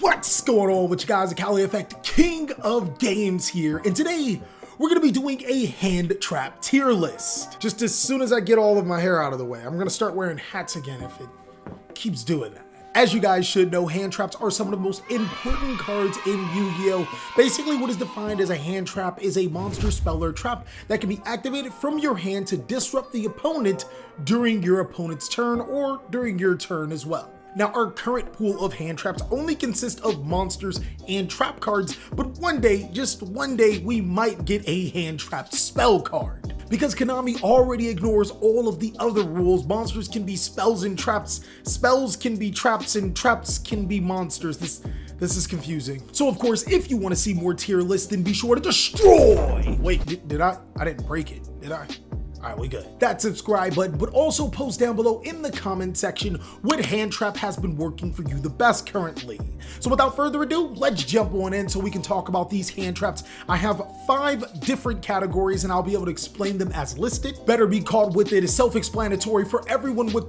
What's going on with you guys? TheCaliEffect, King of Games here, and today we're going to be doing a hand trap tier list. Just as soon as I get all of my hair out of the way, I'm going to start wearing hats again if it keeps doing that. As you guys should know, hand traps are some of the most important cards in Yu-Gi-Oh! Basically, what is defined as a hand trap is a monster spell or trap that can be activated from your hand to disrupt the opponent during your opponent's turn or during your turn as well. Now, our current pool of hand traps only consists of monsters and trap cards, but one day, just one day, we might get a hand trap spell card. Because Konami already ignores all of the other rules, monsters can be spells and traps, spells can be traps, and traps can be monsters. This is confusing. So of course, if you want to see more tier lists, then be sure to destroy. Wait, did I didn't break it, did I? All right, we good. That subscribe button, but also post down below in the comment section what hand trap has been working for you the best currently. So without further ado, let's jump on in so we can talk about these hand traps. I have 5 different categories and I'll be able to explain them as listed. Better Be Caught With It is self-explanatory for everyone with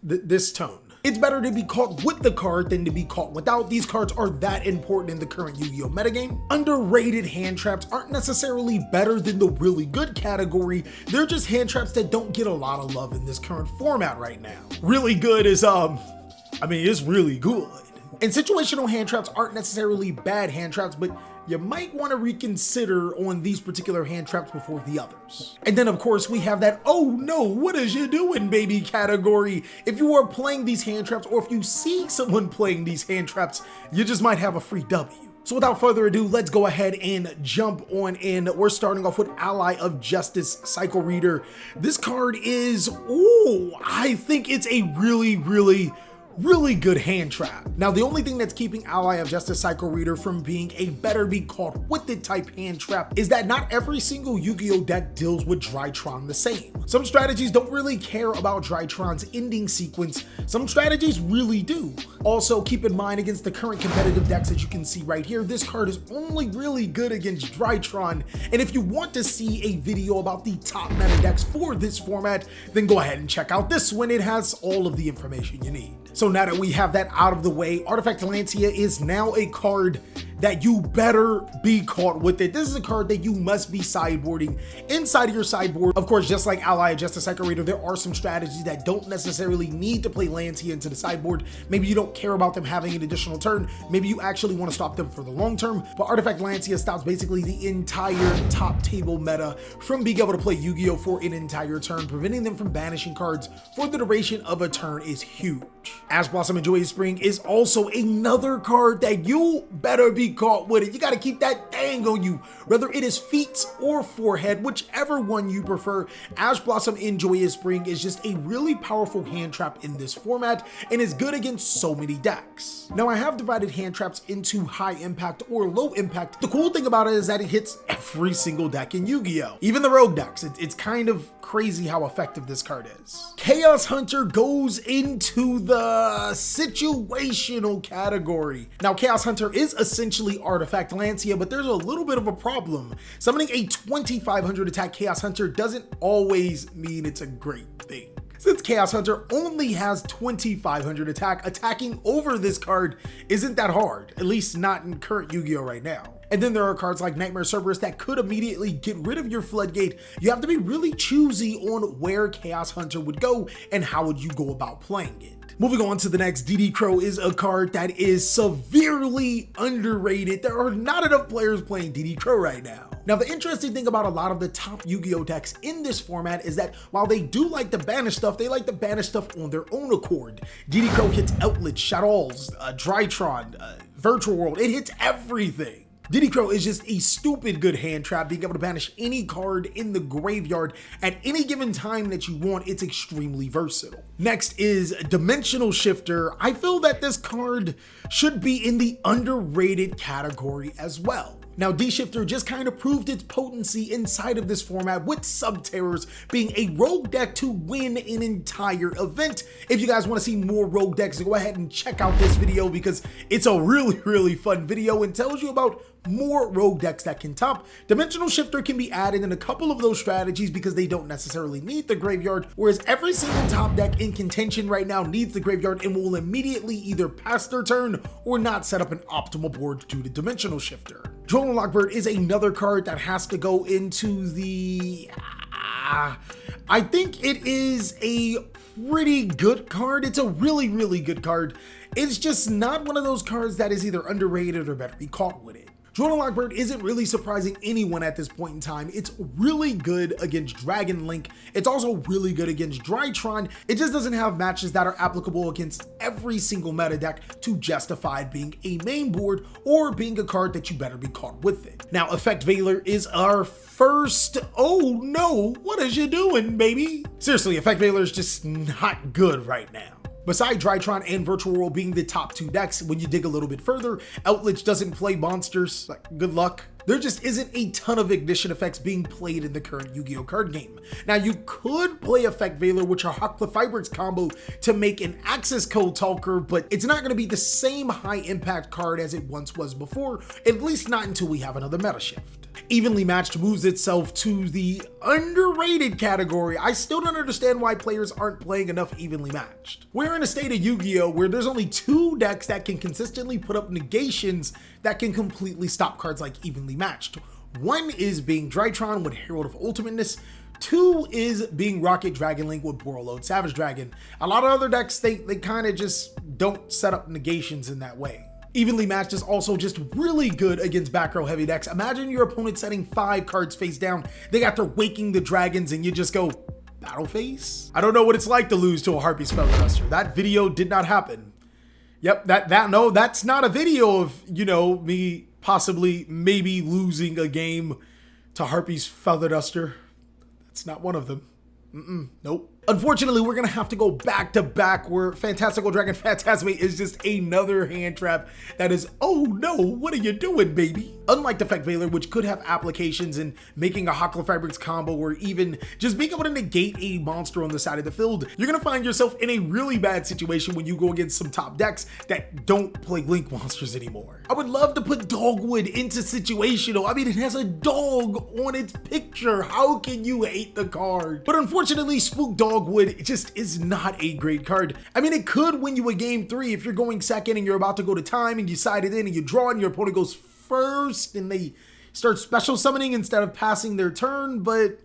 this tone. It's better to be caught with the card than to be caught without. These cards are that important in the current Yu-Gi-Oh! Metagame. Underrated hand traps aren't necessarily better than the really good category. They're just hand traps that don't get a lot of love in this current format right now. Really good is, it's really good. And situational hand traps aren't necessarily bad hand traps, but you might want to reconsider on these particular hand traps before the others. And then of course we have that, oh no, what is you doing, baby category. If you are playing these hand traps, or if you see someone playing these hand traps, you just might have a free W. So without further ado, let's go ahead and jump on in. We're starting off with Ally of Justice Cycle Reader. This card is, I think it's a really good hand trap. Now, the only thing that's keeping Ally of Justice Cycle Reader from being a Better Be Caught With It type hand trap is that not every single Yu-Gi-Oh! Deck deals with Drytron the same. Some strategies don't really care about Drytron's ending sequence. Some strategies really do. Also, keep in mind against the current competitive decks that you can see right here, this card is only really good against Drytron. And if you want to see a video about the top meta decks for this format, then go ahead and check out this one. It has all of the information you need. So now that we have that out of the way, Artifact Lancia is now a card that you better be caught with it. This is a card that you must be sideboarding inside of your sideboard. Of course, just like Ally of Justice Cycle Reader, there are some strategies that don't necessarily need to play Lancia into the sideboard. Maybe you don't care about them having an additional turn. Maybe you actually want to stop them for the long term, but Artifact Lancia stops basically the entire top table meta from being able to play Yu-Gi-Oh! For an entire turn. Preventing them from banishing cards for the duration of a turn is huge. Ash Blossom and Joyous Spring is also another card that you better be caught with it. You got to keep that thing on you, whether it is feet or forehead, whichever one you prefer. Ash Blossom and Joyous Spring is just a really powerful hand trap in this format and is good against so many decks. Now, I have divided hand traps into high impact or low impact. The cool thing about it is that it hits every single deck in Yu-Gi-Oh! Even the rogue decks. It's kind of crazy how effective this card is. Chaos Hunter goes into the situational category. Now, Chaos Hunter is essentially Artifact Lancia, but there's a little bit of a problem. Summoning a 2500 attack Chaos Hunter doesn't always mean it's a great thing. Since Chaos Hunter only has 2500 attack, attacking over this card isn't that hard, at least not in current Yu-Gi-Oh! Right now. And then there are cards like Nightmare Cerberus that could immediately get rid of your Floodgate. You have to be really choosy on where Chaos Hunter would go and how would you go about playing it. Moving on to the next, DD Crow is a card that is severely underrated. There are not enough players playing DD Crow right now. Now, the interesting thing about a lot of the top Yu-Gi-Oh! Decks in this format is that while they do like to banish stuff, they like to banish stuff on their own accord. DD Crow hits Outlet, Shadows, Drytron, Virtual World. It hits everything. DD Crow is just a stupid good hand trap, being able to banish any card in the graveyard at any given time that you want. It's extremely versatile. Next is Dimensional Shifter. I feel that this card should be in the underrated category as well. Now, D-Shifter just kind of proved its potency inside of this format with Sub-Terrors being a rogue deck to win an entire event. If you guys want to see more rogue decks, go ahead and check out this video because it's a really fun video and tells you about more rogue decks that can top. Dimensional Shifter can be added in a couple of those strategies because they don't necessarily need the graveyard, whereas every single top deck in contention right now needs the graveyard and will immediately either pass their turn or not set up an optimal board due to Dimensional Shifter. Drone Lockbird is another card that has to go into the... I think it is a pretty good card. It's a really good card. It's just not one of those cards that is either underrated or better be caught with it. Drone Lockbird isn't really surprising anyone at this point in time. It's really good against Dragon Link. It's also really good against Drytron. It just doesn't have matches that are applicable against every single meta deck to justify being a main board or being a card that you better be caught with it. Now, Effect Veiler is our first... Oh no, what is you doing, baby? Seriously, Effect Veiler is just not good right now. Besides Drytron and Virtual World being the top two decks, when you dig a little bit further, Outlich doesn't play monsters. Like, good luck. There just isn't a ton of ignition effects being played in the current Yu-Gi-Oh card game. Now, you could play Effect Veiler with your Hakla Fibrix combo to make an Access Code Talker, but it's not going to be the same high impact card as it once was before, at least not until we have another meta shift. Evenly Matched moves itself to the underrated category. I still don't understand why players aren't playing enough Evenly Matched. We're in a state of Yu-Gi-Oh where there's only two decks that can consistently put up negations that can completely stop cards like Evenly Matched. One is being Drytron with Herald of Ultimateness. Two is being Rocket Dragon Link with Borreload Savage Dragon. A lot of other decks, they kind of just don't set up negations in that way. Evenly Matched is also just really good against back row heavy decks. Imagine your opponent setting 5 cards face down. They got their Waking the Dragons and you just go, battle phase? I don't know what it's like to lose to a Harpy Spellcaster. That video did not happen. Yep, no, that's not a video of, you know, me possibly maybe losing a game to Harpy's Feather Duster. That's not one of them. Nope. Unfortunately, we're gonna have to go back to back where Fantastical Dragon Phantasmate is just another hand trap that is, oh no, what are you doing, baby? Unlike Effect Veiler, which could have applications in making a Hakla Fibrix combo or even just being able to negate a monster on the side of the field, you're gonna find yourself in a really bad situation when you go against some top decks that don't play Link monsters anymore. I would love to put Dogwood into Situational. I mean, it has a dog on its picture. How can you hate the card? But unfortunately, Spook Dogwood just is not a great card. I mean, it could win you a game 3 if you're going second and you're about to go to time and you side it in and you draw and your opponent goes first and they start special summoning instead of passing their turn, but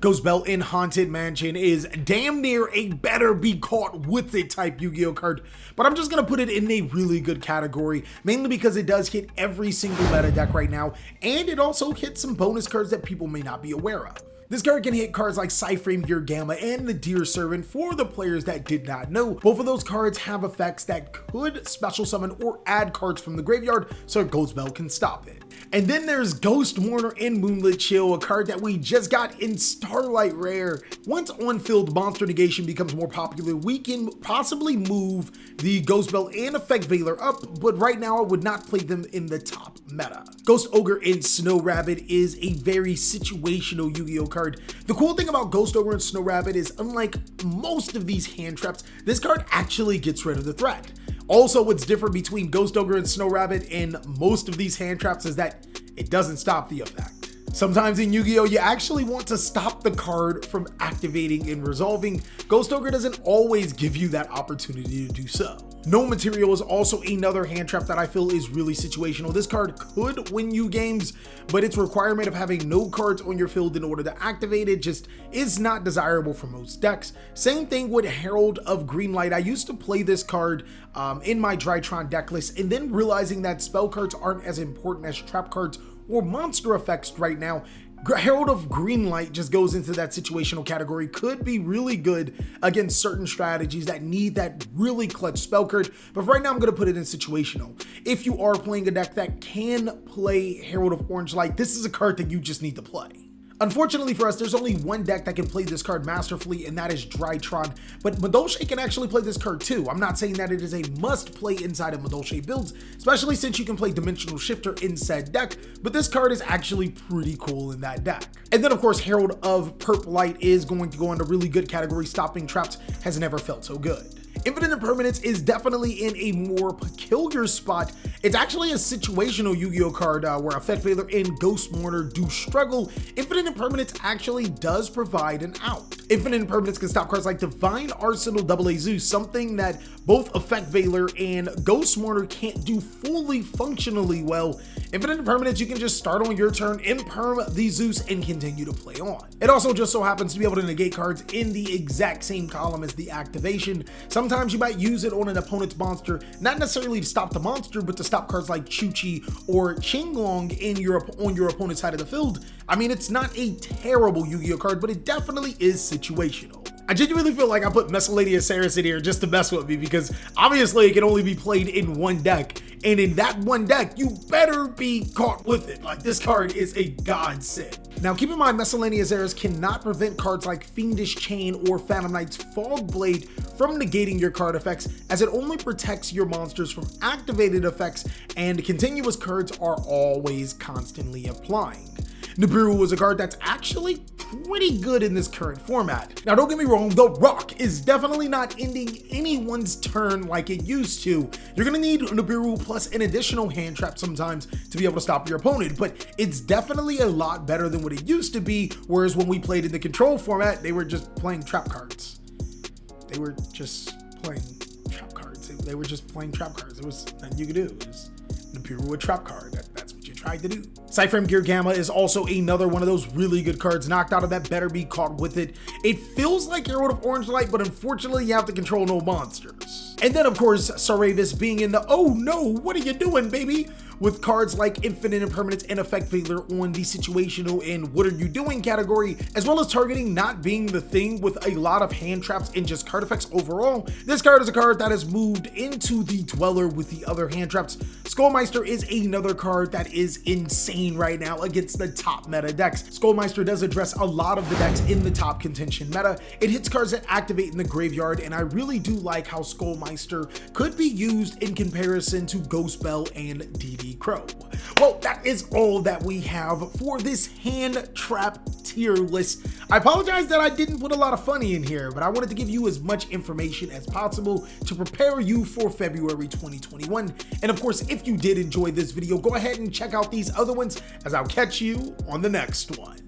Ghost Belt in Haunted Mansion is damn near a better be caught with it type Yu-Gi-Oh card, but I'm just gonna put it in a really good category, mainly because it does hit every single meta deck right now, and it also hits some bonus cards that people may not be aware of. This card can hit cards like Cyframe Gear Gamma and the Deer Servant for the players that did not know. Both of those cards have effects that could special summon or add cards from the graveyard so Ghost Belt can stop it. And then there's Ghost Mourner and Moonlit Chill, a card that we just got in Starlight Rare. Once on-field monster negation becomes more popular, we can possibly move the Ghost Belt and Effect Veiler up, but right now I would not play them in the top meta. Ghost Ogre and Snow Rabbit is a very situational Yu-Gi-Oh card. The cool thing about Ghost Ogre and Snow Rabbit is, unlike most of these hand traps, this card actually gets rid of the threat. Also, what's different between Ghost Ogre and Snow Rabbit and most of these hand traps is that it doesn't stop the effect. Sometimes in Yu-Gi-Oh, you actually want to stop the card from activating and resolving. Ghost Ogre doesn't always give you that opportunity to do so. No Material is also another hand trap that I feel is really situational. This card could win you games, but its requirement of having no cards on your field in order to activate it just is not desirable for most decks. Same thing with Herald of Greenlight. I used to play this card in my Drytron deck list, and then realizing that spell cards aren't as important as trap cards or monster effects right now, Herald of Greenlight just goes into that situational category. Could be really good against certain strategies that need that really clutch spell card, but right now I'm going to put it in situational. If you are playing a deck that can play Herald of Orange Light, this is a card that you just need to play. Unfortunately for us, there's only one deck that can play this card masterfully, and that is Drytron, but Madolche can actually play this card too. I'm not saying that it is a must play inside of Madolche builds, especially since you can play Dimensional Shifter in said deck, but this card is actually pretty cool in that deck. And then of course, Herald of Purpolite is going to go into really good category. Stopping traps has never felt so good. Infinite Impermanence is definitely in a more peculiar spot. It's actually a situational Yu-Gi-Oh card where Effect Veiler and Ghost Mourner do struggle. Infinite Impermanence actually does provide an out. Infinite Impermanence can stop cards like Divine Arsenal AA Zeus, something that both Effect Veiler and Ghost Mourner can't do fully functionally well. Infinite Impermanence, you can just start on your turn, imperm the Zeus, and continue to play on. It also just so happens to be able to negate cards in the exact same column as the activation. Sometimes you might use it on an opponent's monster, not necessarily to stop the monster, but to stop cards like Chuchi or Qinglong on your opponent's side of the field. I mean, it's not a terrible Yu-Gi-Oh card, but it definitely is situational. I genuinely feel like I put Miscellaneous Saris in here just to mess with me, because obviously it can only be played in one deck, and in that one deck, you better be caught with it. Like, this card is a godsend. Now, keep in mind, Miscellaneous Saris cannot prevent cards like Fiendish Chain or Phantom Knight's Fog Blade from negating your card effects, as it only protects your monsters from activated effects, and continuous cards are always constantly applying. Nibiru is a card that's actually pretty good in this current format. Now, don't get me wrong, the Rock is definitely not ending anyone's turn like it used to. You're gonna need Nibiru plus an additional hand trap sometimes to be able to stop your opponent, but it's definitely a lot better than what it used to be, whereas when we played in the control format, they were just playing trap cards. They were just playing trap cards. They were just playing trap cards. There was nothing you could do. It was Nibiru a trap card. That's what you tried to do. Cyframe Gear Gamma is also another one of those really good cards. Knocked out of that, better be caught with it. It feels like Herald of Orange Light, but unfortunately you have to control no monsters. And then of course, Saravis being in the "oh no, what are you doing, baby?" with cards like Infinite Impermanence and Effect Veiler on the situational and what are you doing category, as well as targeting not being the thing with a lot of hand traps and just card effects overall. This card is a card that has moved into the Dweller with the other hand traps. Skullmeister is another card that is insane right now against the top meta decks. Skullmeister does address a lot of the decks in the top contention meta. It hits cards that activate in the graveyard, and I really do like how Skullmeister could be used in comparison to Ghost Bell and DD Crow. Well, that is all that we have for this hand trap tier list. I apologize that I didn't put a lot of funny in here, but I wanted to give you as much information as possible to prepare you for February 2021. And of course, if you did enjoy this video, go ahead and check out these other ones, as I'll catch you on the next one.